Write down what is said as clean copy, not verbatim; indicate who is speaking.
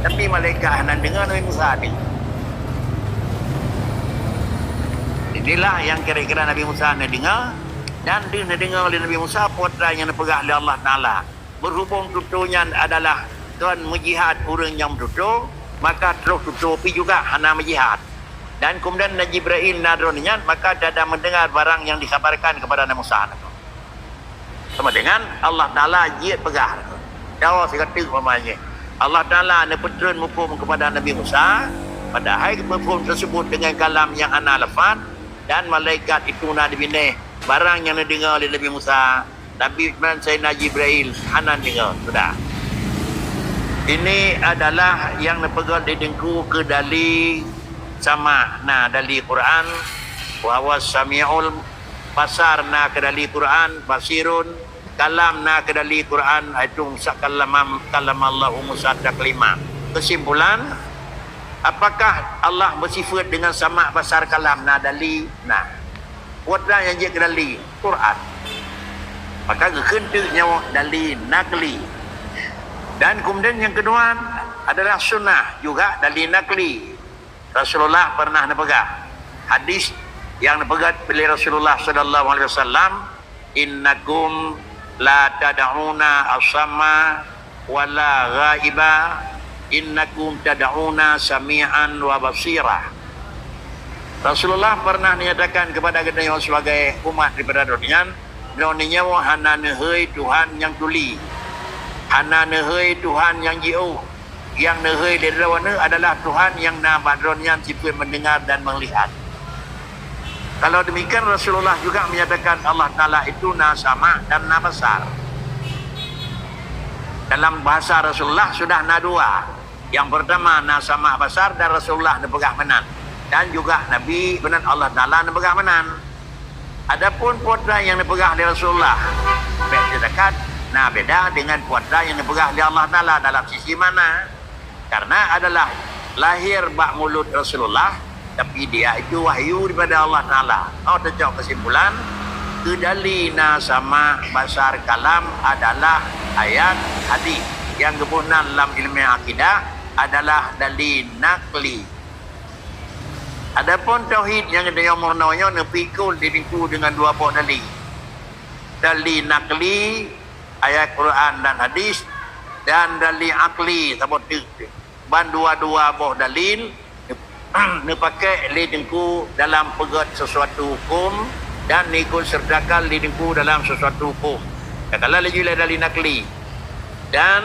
Speaker 1: Tapi malaikat hendak dengar Nabi Musa ni. Inilah yang kira-kira Nabi Musa nak dengar. Dan dia nak dengar oleh Nabi Musa putra yang dipegah oleh Allah Ta'ala. Berhubung tuturnya adalah Tuhan menjihad orang yang bertutur, maka terus tutupi juga hana menjihad. Dan kemudian Jibril nadroninya, maka dia ada mendengar barang yang dikabarkan kepada Nabi Musa. Sama dengan Allah Ta'ala jihad pegah. Jawab saya kata umpamanya. Allah Ta'ala ada petrun hukum kepada Nabi Musa, padahal hukum tersebut dengan kalam yang ana lafaz, dan malaikat itu nak dibina barang yang didengar oleh Nabi Musa. Nabi Uthman Sayyidina Jibril hanan dengar. Sudah. Ini adalah yang dipegang di dengku ke dali sama. Nah, dali Quran. Wa huwa sami'ul basar na ke dali Quran. Basirun. Kalam na ke dali Quran. Itu kalam Allahu Musa taklima. Kesimpulan, apakah Allah bersifat dengan sama basar kalam na dali? Nah, Wada yang dia kedali Quran. Maka kekentuk nyawa dali nakli. Dan kemudian yang kedua adalah sunnah juga dali nakli. Rasulullah pernah nepegah hadis yang nepegah oleh Rasulullah sallallahu alaihi wasallam, innakum la tad'una as-sama wala ghaiba, innakum tad'una sami'an wa basira. Rasulullah pernah menyatakan kepada kita sebagai umat daripada dunia, dunia hana nehei Tuhan yang tuli, hana nehei Tuhan yang jauh, yang nehei dari mana adalah Tuhan yang nabat dunia sifat mendengar dan melihat. Kalau demikian Rasulullah juga menyatakan Allah Ta'ala itu na sama dan na besar. Dalam bahasa Rasulullah sudah na dua. Yang pertama na sama besar dan Rasulullah nepegah menan. Dan juga Nabi benar Allah Ta'ala nepegah menan. Adapun putra yang nepegah oleh Rasulullah beda dekat, nah beda dengan putra yang nepegah oleh Allah Ta'ala. Dalam sisi mana? Karena adalah lahir bak mulut Rasulullah, tapi dia itu wahyu daripada Allah Ta'ala. Oh, terjawab kesimpulan, kedalina sama basar kalam adalah ayat hadis yang kebunan dalam ilmu akidah adalah dalil nakli. Adapun tauhid yang dia murnanya nepikul diriku dengan dua buah dalil. Dalil nakli ayat Quran dan hadis, dan dalil akli seperti ban dua-dua buah dalil nepakai lidinku dalam pegat sesuatu hukum dan nikul sertakan lidinku dalam sesuatu hukum. Kalau lagi dalil nakli. Dan